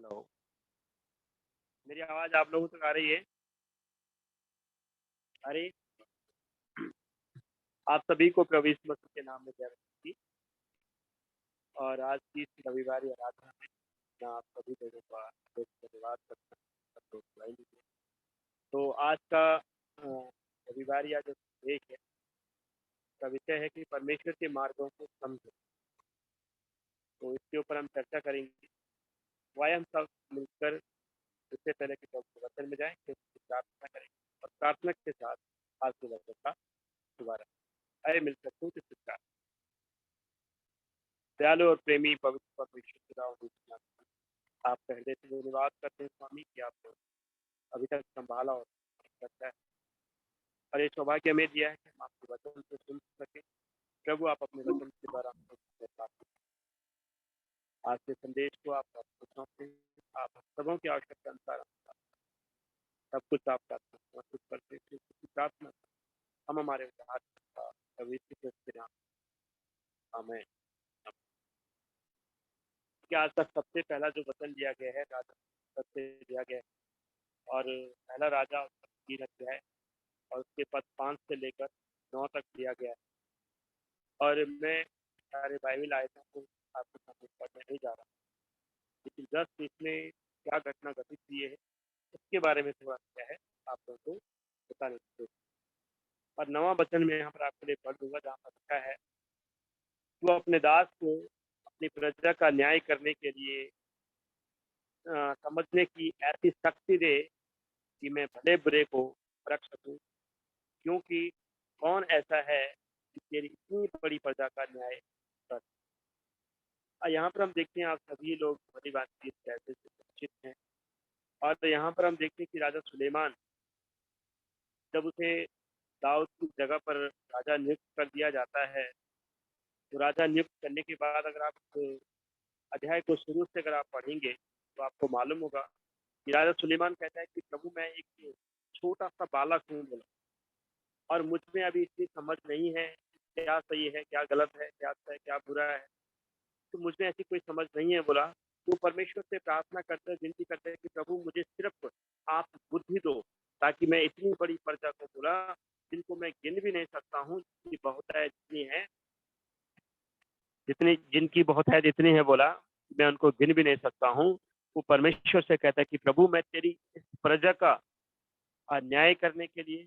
Hello, मेरी आवाज़ आप लोगों तक आ रही है? आ रही है? आप सभी को प्रभु यीशु मसीह के नाम में जय मसीह। और आज की इस रविवार आराधना में मैं आप सभी लोगों का धन्यवाद करता हूँ, सब लोग बुलाई लीजिए। तो आज का रविवार जो संदेश है, का विषय है कि परमेश्वर के मार्गों को समझो। तो इसके ऊपर हम चर्चा करेंगे। वाय हम सब मिलकर इससे पहले कि प्रभु के वचन में जाएं, फिर उसकी प्रार्थना करेंगे और प्रार्थना के साथ आज के वचन का दोबारा आए मिलकर सूत्र सिद्धार्थ। दयालु और प्रेमी पवित्र परमेश्वर पिता और दूसरे नाम में आप पहले से धन्यवाद करते हैं स्वामी कि आप अभी तक संभाला और करता है और ये सौभाग्य हमें दिया है कि हम आपके वचन से सुन सके। प्रभु आप अपने वचन के द्वारा हमको प्राप्त करें। आज के संदेश को आप सौंपते हैं। आप सबों की आवश्यकता अनुसार सब कुछ आपका समर्पित करते हैं। उसकी प्रार्थना हम हमारे उद्धार का पवित्र के नाम हमें कि आज तक सबसे पहला जो वचन दिया गया है राजा सबसे दिया गया है और पहला राजा 3 अध्याय और उसके पद 5 से लेकर 9 तक दिया गया है। और मैं सारे बाइबल आयतों को आपके सामने पढ़ने नहीं जा रहा, लेकिन जस्ट इसमें क्या घटना घटित हुई है उसके बारे में थोड़ा क्या है आप लोगों को बताने की कोशिश। और 9वां वचन में यहाँ पर आपके लिए पढ़ दूंगा, जहाँ पर लिखा है वो अपने दास को अपनी प्रजा का न्याय करने के लिए समझने की ऐसी शक्ति दे कि मैं भले बुरे को रख सकूं, क्योंकि कौन ऐसा है कि तेरी इतनी बड़ी प्रजा का न्याय कर। यहाँ पर हम देखते हैं आप सभी लोग बड़ी बात की कैसे से परिचित हैं। और यहाँ पर हम देखते हैं कि राजा सुलेमान जब उसे दाऊद की जगह पर राजा नियुक्त कर दिया जाता है, तो राजा नियुक्त करने के बाद अगर आप अध्याय को शुरू से अगर आप पढ़ेंगे तो आपको मालूम होगा कि राजा सुलेमान कहता है कि प्रभु मैं एक छोटा सा बालक हूँ बोला, और मुझ में अभी इतनी समझ नहीं है क्या सही है क्या गलत है, क्या अच्छा है क्या बुरा है, तो मुझ में ऐसी कोई समझ नहीं है बोला। तो परमेश्वर से प्रार्थना करते हैं, विनती करते हैं कि प्रभु मुझे सिर्फ आप बुद्धि दो, ताकि मैं इतनी बड़ी प्रजा को बोला जिनको मैं गिन भी नहीं सकता हूँ, जितनी बहुत है जितनी है, जितनी जिनकी बहुत है जितनी है बोला, मैं उनको गिन भी नहीं सकता हूँ। वो परमेश्वर से कहता है कि प्रभु मैं तेरी इस प्रजा का न्याय करने के लिए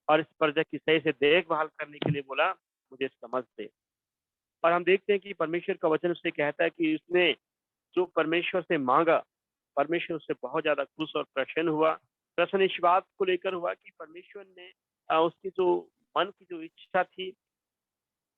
और इस प्रजा की सही से देखभाल करने के लिए बोला मुझे समझ दे। और हम देखते हैं कि परमेश्वर का वचन उससे कहता है कि उसने जो परमेश्वर से मांगा, परमेश्वर उससे बहुत ज्यादा खुश और प्रसन्न हुआ। प्रसन्न इस बात को लेकर हुआ कि परमेश्वर ने उसकी जो मन की जो इच्छा थी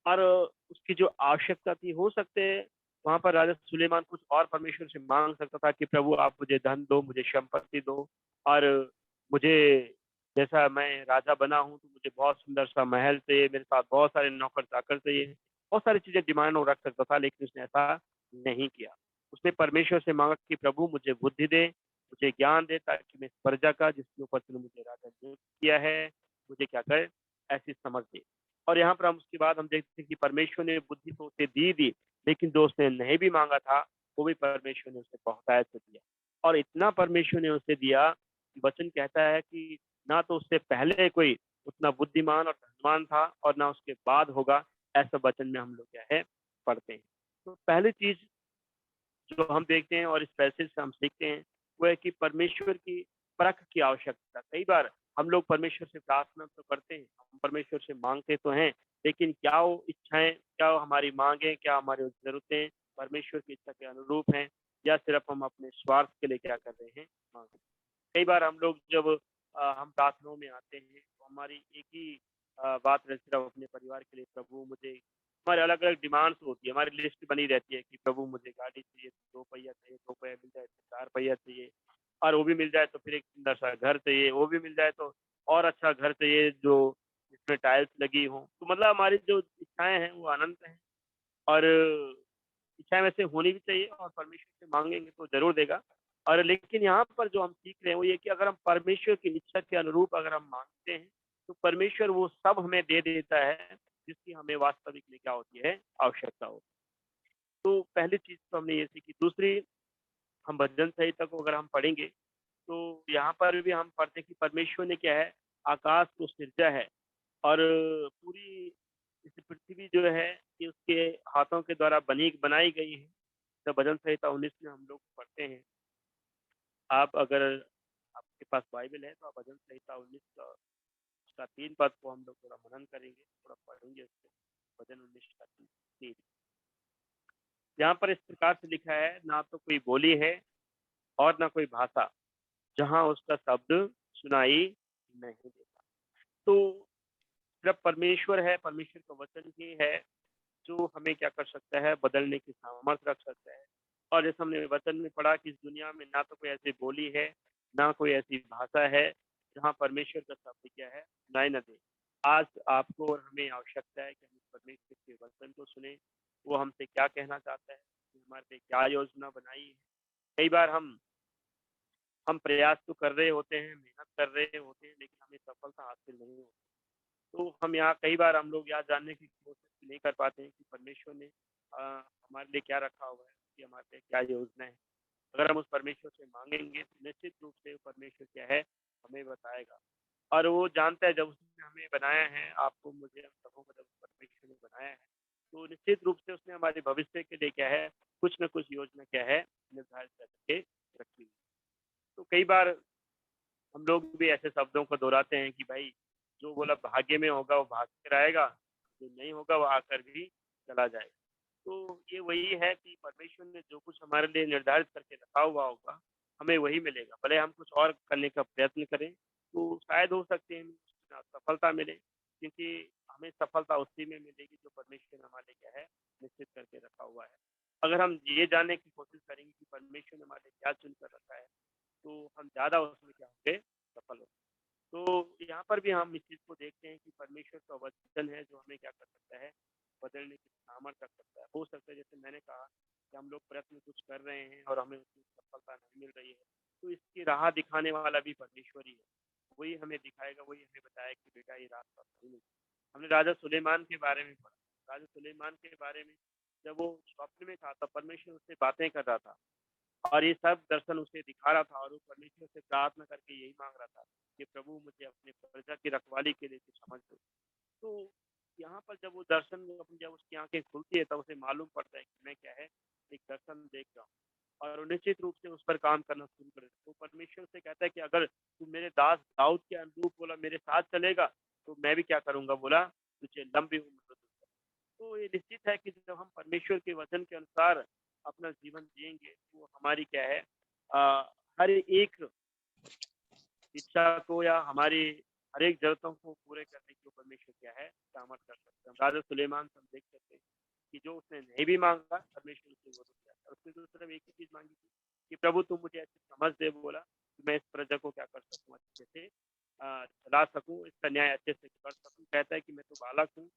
और उसकी जो आवश्यकता थी, हो सकते है वहां पर राजा सुलेमान कुछ और परमेश्वर से मांग सकता था कि प्रभु आप मुझे धन दो, मुझे संपत्ति दो, और मुझे जैसा मैं राजा बना हूँ तो मुझे बहुत सुंदर सा महल चाहिए, मेरे साथ बहुत सारे नौकर चाकर चाहिए, बहुत सारी चीजें डिमांड वो रख सकता था, लेकिन उसने ऐसा नहीं किया। उसने परमेश्वर से मांगा कि प्रभु मुझे बुद्धि दे, मुझे ज्ञान दे, ताकि मैं इस प्रजा का जिसके ऊपर तूने मुझे राजा नियुक्त किया है, मुझे क्या करे ऐसी समझ दे। और यहाँ पर हम उसके बाद हम देखते हैं कि परमेश्वर ने बुद्धि तो उसे दी, लेकिन जो उसने नहीं भी मांगा था वो भी परमेश्वर ने उसे बहुतायत से दिया। और इतना परमेश्वर ने उसे दिया कि वचन कहता है कि ना तो उससे पहले कोई उतना बुद्धिमान और धनवान था और ना उसके बाद होगा, ऐसा वचन में हम लोग क्या है पढ़ते हैं। तो पहली चीज जो हम देखते हैं और इस पैसेज से हम सीखते हैं वो है कि परमेश्वर की परख की आवश्यकता। कई बार हम लोग परमेश्वर से प्रार्थना तो करते हैं, हम परमेश्वर से मांगते तो हैं, लेकिन क्या वो इच्छाएं, क्या वो हमारी मांगे, क्या हमारी जरूरतें परमेश्वर की इच्छा के अनुरूप हैं, या सिर्फ हम अपने स्वार्थ के लिए क्या कर रहे हैं मांग। कई बार हम लोग जब हम प्रार्थनाओं में आते हैं तो हमारी एक ही बात रहती है, सिर्फ अपने परिवार के लिए प्रभु मुझे, हमारे अलग अलग डिमांड्स होती है, हमारी लिस्ट बनी रहती है कि प्रभु मुझे गाड़ी चाहिए, 2 पहिया चाहिए, 2 पहिया मिल जाए तो 4 पहिया चाहिए, और वो भी मिल जाए तो फिर एक सुंदर सा घर चाहिए, वो भी मिल जाए तो और अच्छा घर चाहिए जो जिसमें टाइल्स लगी हो। तो मतलब हमारी जो इच्छाएं हैं वो अनंत हैं, और इच्छाएं वैसे होनी भी चाहिए, और परमेश्वर से मांगेंगे तो जरूर देगा। और लेकिन यहाँ पर जो हम सीख रहे हैं वो ये कि अगर हम परमेश्वर की इच्छा के अनुरूप अगर हम मांगते हैं तो परमेश्वर वो सब हमें दे देता है जिसकी हमें वास्तविक में क्या होती है आवश्यकता हो। तो पहली चीज तो हमने ये सीखी। दूसरी, हम भजन संहिता को अगर हम पढ़ेंगे तो यहाँ पर भी हम पढ़ते हैं कि परमेश्वर ने क्या है, आकाश को सिरजा है और पूरी इस पृथ्वी जो है कि उसके हाथों के द्वारा बनाई गई है। तो भजन संहिता 19 में हम लोग पढ़ते हैं। आप अगर आपके पास बाइबल है तो आप भजन संहिता 19 का उसका 3 पद को हम लोग थोड़ा मनन करेंगे, थोड़ा पढ़ेंगे उसको। भजन 19 का 3। यहाँ पर इस प्रकार से लिखा है, ना तो कोई बोली है और ना कोई भाषा जहाँ उसका शब्द सुनाई नहीं देता। तो जब परमेश्वर है, परमेश्वर का वचन ही है जो हमें क्या कर सकता है, बदलने की सामर्थ्य रख सकता है। और जैसे हमने वचन में पढ़ा कि इस दुनिया में ना तो कोई ऐसी बोली है, ना कोई ऐसी भाषा है जहाँ परमेश्वर का शब्द क्या है, सुनाई न दे। आज आपको और हमें आवश्यकता है कि हम परमेश्वर के वचन को सुने, वो हमसे क्या कहना चाहता है, हमारे लिए क्या योजना बनाई है। कई बार हम प्रयास तो कर रहे होते हैं, मेहनत कर रहे होते हैं, लेकिन हमें सफलता हासिल नहीं होती। तो हम यहाँ कई बार हम लोग यहाँ जानने की कोशिश नहीं कर पाते हैं कि परमेश्वर ने हमारे लिए क्या रखा हुआ है, कि हमारे लिए क्या योजना है। अगर हम उस परमेश्वर से मांगेंगे तो निश्चित रूप से वो परमेश्वर क्या है, हमें बताएगा। और वो जानता है, जब उसने हमें बनाया है, आपको मुझे हम सबों को जब परमेश्वर ने बनाया है, तो निश्चित रूप से उसने हमारे भविष्य के लिए क्या है, कुछ न कुछ योजना क्या है, निर्धारित करके रखी है। तो कई बार हम लोग भी ऐसे शब्दों को दोहराते हैं कि भाई जो बोला भाग्य में होगा वो भाग कर आएगा, जो नहीं होगा वो आकर भी चला जाएगा। तो ये वही है कि परमेश्वर ने जो कुछ हमारे लिए निर्धारित करके रखा हुआ होगा, हमें वही मिलेगा। भले हम कुछ और करने का प्रयत्न करें, तो शायद हो सकते हैं हमें उसमें सफलता मिले, क्योंकि हमें सफलता उसी में मिलेगी जो परमेश्वर ने हमारे लिए क्या है, निश्चित करके रखा हुआ है। अगर हम ये जानने की कोशिश करेंगे कि परमेश्वर ने हमारे लिए क्या चुन कर रखा है, तो हम ज़्यादा उसमें क्या होंगे, सफल होंगे। तो यहाँ पर भी हम इस चीज़ को देखते हैं कि परमेश्वर का वचन है जो हमें क्या कर सकता है, बदलने की सामर्थ्य रख सकता है। हो सकता है जैसे मैंने कहा कि हम लोग प्रयत्न कुछ कर रहे हैं और हमें उसकी सफलता नहीं मिल रही है, तो इसकी राह दिखाने वाला भी परमेश्वर ही है। वही हमें दिखाएगा, वही हमें बताएगा कि बेटा ये रास्ता सही नहीं। हमने राजा सुलेमान के बारे में पढ़ा। राजा सुलेमान के बारे में जब वो स्वप्न में था, तब परमेश्वर उससे बातें कर रहा था और ये सब दर्शन उसे दिखा रहा था और वो परमेश्वर से प्रार्थना करके यही मांग रहा था कि प्रभु मुझे अपने प्रजा की रखवाली के लिए कुछ समझ दो। तो यहाँ पर जब वो दर्शन अपनी जब उसकी आंखें खुलती है, तब उसे मालूम पड़ता है कि मैं क्या है, एक दर्शन देख रहा हूँ और वो निश्चित रूप से उस पर काम करना शुरू कर देता है। तो परमेश्वर से कहता है कि अगर तू मेरे दास दाऊद के अनुरूप बोला मेरे साथ चलेगा, तो मैं भी क्या करूंगा, बोला तुझे लंबी उम्र दूंगा। तो ये निश्चित है कि जब हम परमेश्वर के वचन के अनुसार अपना जीवन जिएंगे, तो हमारी क्या है, हर एक इच्छा को या हमारी हर एक जरूरतों को पूरे करने की परमेश्वर क्या है, सामर्थ कर सकते हैं। राजा सुलेमान से हम देख सकते हैं कि जो उसने नहीं भी मांगा, परमेश्वर उसे वो दिया। और उसने तो सिर्फ एक ही चीज मांगी थी कि प्रभु तुम मुझे अच्छी समझ दे, बोला कि मैं इस प्रजा को क्या कर सकूँ, अच्छे से चला सकूँ, इसका न्याय अच्छे से कर सकूँ। कहता है कि मैं तो बालक हूँ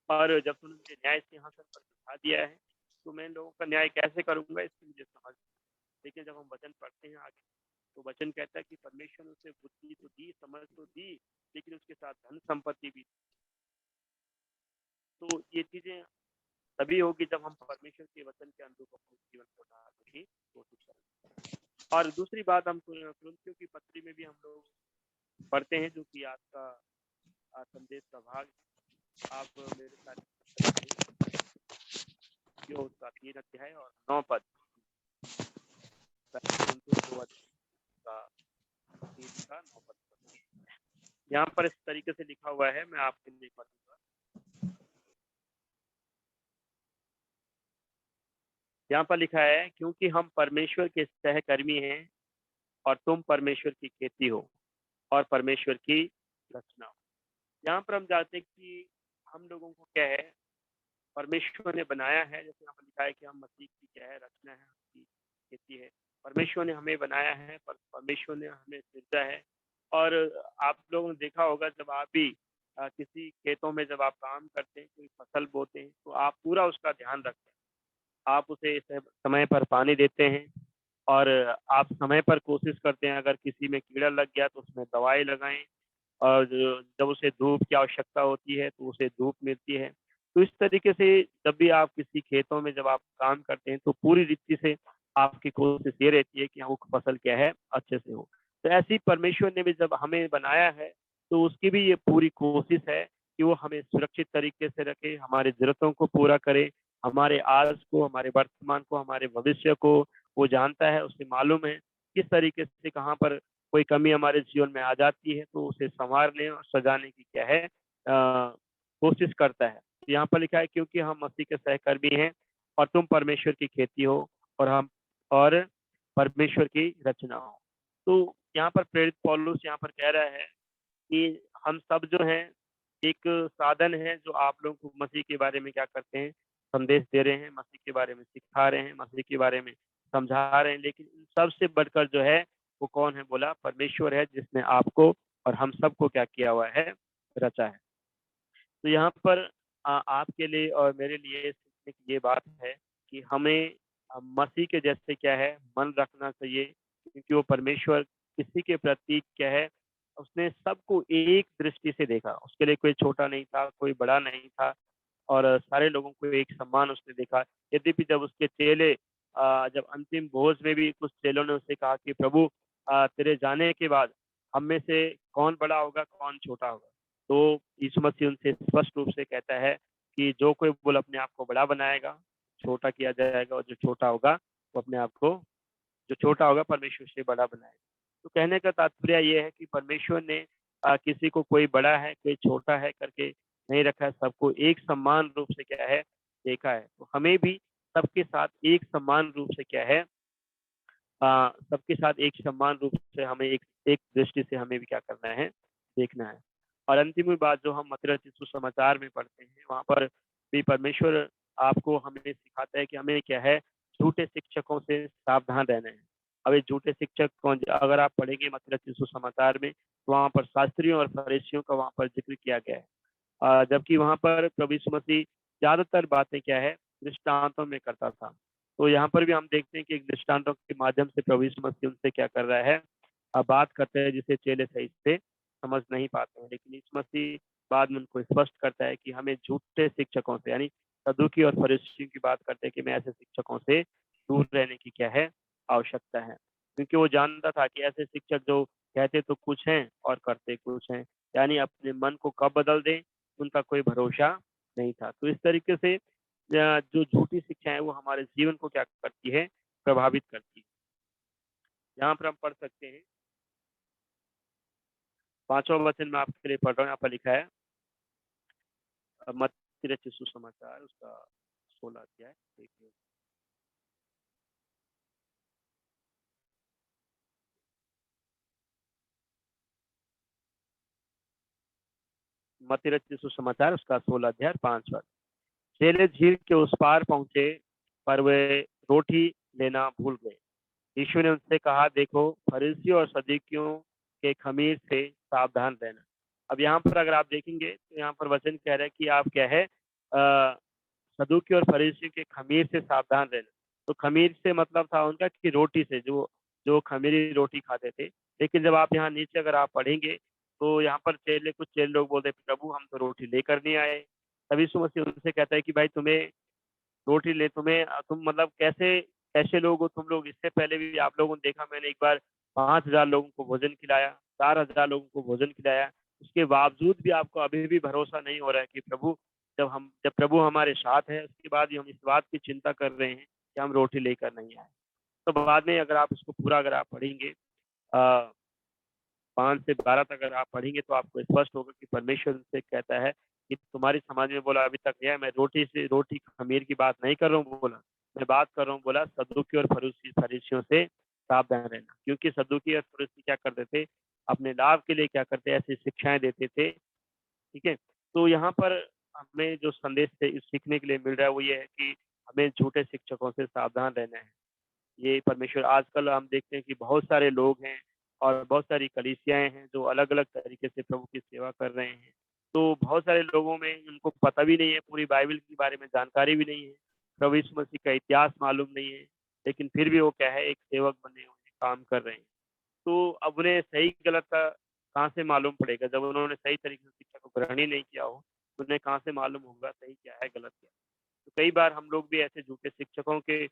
और जब तुमने मुझे न्याय सिंहासन पर बिठा दिया है, तो मैं इन लोगों का न्याय कैसे करूंगा, इसकी मुझे समझ नहीं। लेकिन जब हम वचन पढ़ते हैं आगे, तो वचन कहता है कि परमेश्वर ने उसे बुद्धि तो दी, समझ तो दी, लेकिन उसके साथ धन संपत्ति भी। तो ये चीजें तभी होगी जब हम परमेश्वर के वचन के अनुरूप अपने जीवन को ढालने की कोशिश करें। और दूसरी बात, हम कुरिन्थियों की पत्री में भी हम लोग पढ़ते हैं, जो कि आपका संदेश का भाग। आप मेरे साथ जो उसका 3 अध्याय और 9 पद, यहाँ पर इस तरीके से लिखा हुआ है, मैं आपके लिए पढ़ूंगा। यहाँ पर लिखा है, क्योंकि हम परमेश्वर के सहकर्मी हैं और तुम परमेश्वर की खेती हो और परमेश्वर की रचना हो। यहाँ पर हम जानते हैं कि हम लोगों को क्या है, परमेश्वर ने बनाया है। जैसे यहाँ पर लिखा है कि हम मसीह की क्या है, रचना है, उसकी खेती है। परमेश्वर ने हमें बनाया है, परमेश्वर ने हमें सृजा है। और आप लोगों ने देखा होगा, जब आप भी किसी खेतों में जब आप काम करते हैं, कोई फसल बोते हैं, तो आप पूरा उसका ध्यान रखते हैं। आप उसे समय पर पानी देते हैं और आप समय पर कोशिश करते हैं, अगर किसी में कीड़ा लग गया तो उसमें दवाई लगाएं। और जब उसे धूप की आवश्यकता होती है तो उसे धूप मिलती है। तो इस तरीके से जब भी आप किसी खेतों में जब आप काम करते हैं, तो पूरी रीति से आपकी कोशिश ये रहती है कि हाँ, वो फसल क्या है अच्छे से हो। तो ऐसे ही परमेश्वर ने भी जब हमें बनाया है, तो उसकी भी ये पूरी कोशिश है कि वो हमें सुरक्षित तरीके से रखे, हमारी ज़रूरतों को पूरा करे, हमारे आज को, हमारे वर्तमान को, हमारे भविष्य को वो जानता है, उसे मालूम है किस तरीके से कहाँ पर कोई कमी हमारे जीवन में आ जाती है, तो उसे सँवारने और सजाने की क्या है कोशिश करता है। यहाँ पर लिखा है क्योंकि हम मसीह के सहकर्मी हैं और तुम परमेश्वर की खेती हो और हम और परमेश्वर की रचना हो। तो यहाँ पर प्रेरित पौलुस यहाँ पर कह रहा है कि हम सब जो हैं एक साधन है जो आप लोगों को मसीह के बारे में क्या करते हैं, संदेश दे रहे हैं, मसीह के बारे में सिखा रहे हैं, मसीह के बारे में समझा रहे हैं। लेकिन इन सबसे बढ़कर जो है वो कौन है बोला, परमेश्वर है जिसने आपको और हम सबको क्या किया हुआ है, रचा है। तो यहाँ पर आपके लिए और मेरे लिए सीखने की ये बात है कि हमें मसीह के जैसे क्या है मन रखना चाहिए, क्योंकि वो परमेश्वर किसी के प्रति क्या है, उसने सबको एक दृष्टि से देखा। उसके लिए कोई छोटा नहीं था, कोई बड़ा नहीं था और सारे लोगों को एक समान उसने देखा। यद्यपि जब उसके चेले जब अंतिम भोज में भी कुछ चेलों ने उससे कहा कि प्रभु तेरे जाने के बाद हम में से कौन बड़ा होगा, कौन छोटा होगा? तो यीशु मसीह उनसे स्पष्ट रूप से कहता है कि जो कोई बोल अपने आप को बड़ा बनाएगा, छोटा किया जाएगा और जो छोटा होगा वो अपने आप को जो छोटा होगा परमेश्वर से बड़ा बनाएगा। तो कहने का तात्पर्य ये है कि परमेश्वर ने किसी को कोई बड़ा है, कोई छोटा है करके नहीं रखा है, सबको एक समान रूप से क्या है देखा है। तो हमें भी सबके साथ एक समान रूप से क्या है सबके साथ एक समान रूप से हमें एक एक दृष्टि से हमें भी क्या करना है, देखना है। और अंतिम बात जो हम मत्ती रचित सुसमाचार में पढ़ते हैं, वहाँ पर भी परमेश्वर आपको हमें सिखाता है कि हमें क्या है, झूठे शिक्षकों से सावधान रहना है। अब ये झूठे शिक्षक कौन, अगर आप पढ़ेंगे मत्ती रचित सुसमाचार में, तो वहाँ पर शास्त्रियों और फरीसियों का वहाँ पर ज़िक्र किया गया है। जबकि वहाँ पर प्रभु यीशु मसीह ज़्यादातर बातें क्या है, दृष्टांतों में करता था। तो यहाँ पर भी हम देखते हैं कि एक दृष्टांतों के माध्यम से प्रभु यीशु मसीह उनसे क्या कर रहा है, बात करते हैं जिसे चेले सही से समझ नहीं पाते हैं। लेकिन यीशु मसीह बाद में उनको स्पष्ट करता है कि हमें झूठे शिक्षकों से यानी सदूकी और फरीसियों की बात करते हैं कि हमें ऐसे शिक्षकों से दूर रहने की क्या है, आवश्यकता है। क्योंकि वो जानता था कि ऐसे शिक्षक जो कहते तो कुछ हैं और करते कुछ हैं, यानी अपने मन को कब बदल दें उनका कोई भरोसा नहीं था। तो इस तरीके से जो झूठी शिक्षा है वो हमारे जीवन को क्या करती है, प्रभावित करती है। यहाँ पर हम पढ़ सकते हैं 5वां वचन में आपके लिए पढ़ रहा हूँ, यहाँ पर लिखा है मत्ती रचित सुसमाचार उसका 16 अध्याय देखिए। मत्ती रचित सुसमाचार उसका 16 अध्याय 5 पद। चेले झील के उस पार पहुंचे पर वे रोटी लेना भूल गए। यीशु ने उनसे कहा, देखो फरीसियों और सदूकियों के खमीर से सावधान रहना। अब यहाँ पर अगर आप देखेंगे तो यहाँ पर वचन कह रहा है कि आप क्या है सदूकी और फरीसियों के खमीर से सावधान रहना। तो खमीर से मतलब था उनका कि रोटी से, जो जो खमीरी रोटी खाते थे। लेकिन जब आप यहाँ नीचे अगर आप पढ़ेंगे तो यहाँ पर कुछ चेले लोग बोलते प्रभु हम तो रोटी लेकर नहीं आए। तभी यीशु मसीह उनसे कहता है कि भाई तुम्हें रोटी ले तुम्हें तुम मतलब कैसे कैसे लोग हो तुम लोग। इससे पहले भी आप लोगों ने देखा, मैंने एक बार 5,000 लोगों को भोजन खिलाया, 4,000 लोगों को भोजन खिलाया। उसके बावजूद भी आपको अभी भी भरोसा नहीं हो रहा है कि प्रभु जब प्रभु हमारे साथ है उसके बाद भी हम इस बात की चिंता कर रहे हैं कि हम रोटी लेकर नहीं आए। तो बाद में अगर आप इसको पूरा अगर आप पढ़ेंगे 5 से 12 तक अगर आप पढ़ेंगे तो आपको स्पष्ट होगा कि परमेश्वर उनसे कहता है कि तुम्हारी समाज में बोला अभी तक है, मैं रोटी खमीर की बात नहीं कर रहा हूँ बोला, मैं बात कर रहा हूँ बोला सदूकी और फरीसियों से सावधान रहना। क्योंकि सदूकी और फरीसी क्या करते थे, अपने लाभ के लिए क्या करते ऐसी शिक्षाएं देते थे। ठीक है, तो यहाँ पर हमें जो संदेश से सीखने के लिए मिल रहा है वो ये है कि हमें झूठे शिक्षकों से सावधान रहना है। ये परमेश्वर आजकल हम देखते हैं कि बहुत सारे लोग हैं और बहुत सारी कलीसियाएँ हैं जो अलग-अलग तरीके से प्रभु की सेवा कर रहे हैं। तो बहुत सारे लोगों में उनको पता भी नहीं है, पूरी बाइबल के बारे में जानकारी भी नहीं है, प्रभु यीशु मसीह का इतिहास मालूम नहीं है, लेकिन फिर भी वो क्या है एक सेवक बने हुए हैं, काम कर रहे हैं। तो अब उन्हें सही-गलत का कहाँ से मालूम पड़ेगा? जब उन्होंने सही तरीके से शिक्षा को ग्रहण ही नहीं किया हो, तो उन्हें कहाँ से मालूम होगा सही क्या है, गलत क्या है? तो कई बार हम लोग भी ऐसे झूठे शिक्षकों के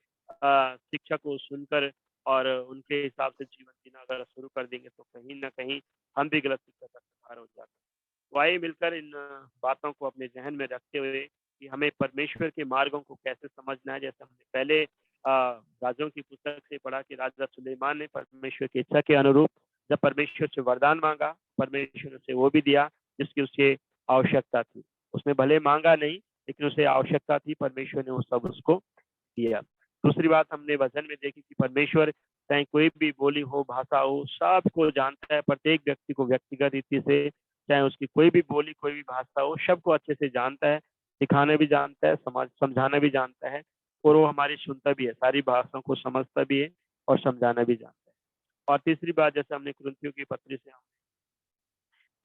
शिक्षा को सुनकर और उनके हिसाब से जीवन जीना अगर शुरू कर देंगे तो कहीं न कहीं हम भी गलत शिक्षा का शिकार हो जाते हैं। तो आइए मिलकर इन बातों को अपने ज़हन में रखते हुए कि हमें परमेश्वर के मार्गों को कैसे समझना है। जैसे हमने पहले राजाओं की पुस्तक से पढ़ा कि राजा सुलेमान ने परमेश्वर की इच्छा के अनुरूप जब परमेश्वर से वरदान माँगा, परमेश्वर ने उसे वो भी दिया जिसकी उसे आवश्यकता थी। उसने भले माँगा नहीं, लेकिन उसे आवश्यकता थी, परमेश्वर ने वो सब उसको दिया। दूसरी बात हमने वचन में देखी कि परमेश्वर चाहे कोई भी बोली हो, भाषा हो, सबको जानता है, प्रत्येक व्यक्ति को व्यक्तिगत रीति से, चाहे उसकी कोई भी बोली, कोई भी भाषा हो, सबको अच्छे से जानता है, सिखाना भी जानता है, समझाना भी जानता है और वो हमारी सुनता भी है, सारी भाषाओं को समझता भी है और समझाना भी जानता है। और तीसरी बात जैसे हमने कुरिन्थियों की पत्री से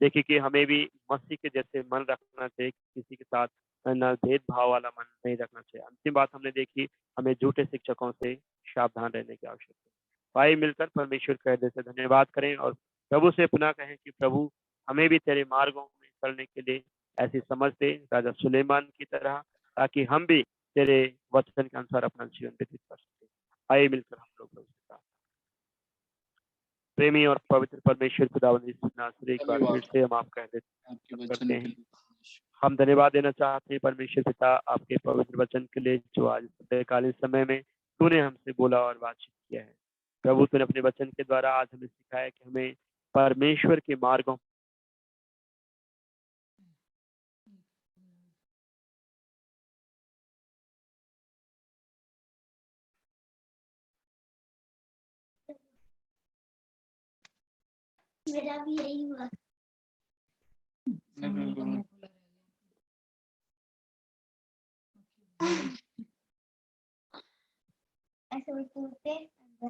देखिए कि हमें भी मसीह के जैसे मन रखना चाहिए, किसी के साथ ना भेदभाव वाला मन नहीं रखना चाहिए। अंतिम बात हमने देखी, हमें झूठे शिक्षकों से सावधान रहने की आवश्यकता है। तो आइए मिलकर परमेश्वर के हृदय से धन्यवाद करें और प्रभु से पुनः कहें कि प्रभु हमें भी तेरे मार्गों में चलने के लिए ऐसी समझ दे राजा सुलेमान की तरह, ताकि हम भी तेरे वचन के अनुसार अपना जीवन व्यतीत कर सकें। आइए मिलकर हम लोग प्रभु से प्रार्थना। प्रेमी और पवित्र परमेश्वर खुदावंद यीशु नासरी, एक बार फिर से हम आपका हृदय आपके वचन करते के हैं। लिए हम धन्यवाद देना चाहते हैं परमेश्वर पिता आपके पवित्र वचन के लिए, जो आज सत्यकालीन समय में तूने हमसे बोला और बातचीत किया है। प्रभु तूने अपने वचन के द्वारा आज हमें सिखाया कि हमें परमेश्वर के मार्गों मेरा भी यही हुआ। ऐसे बोलते अंदर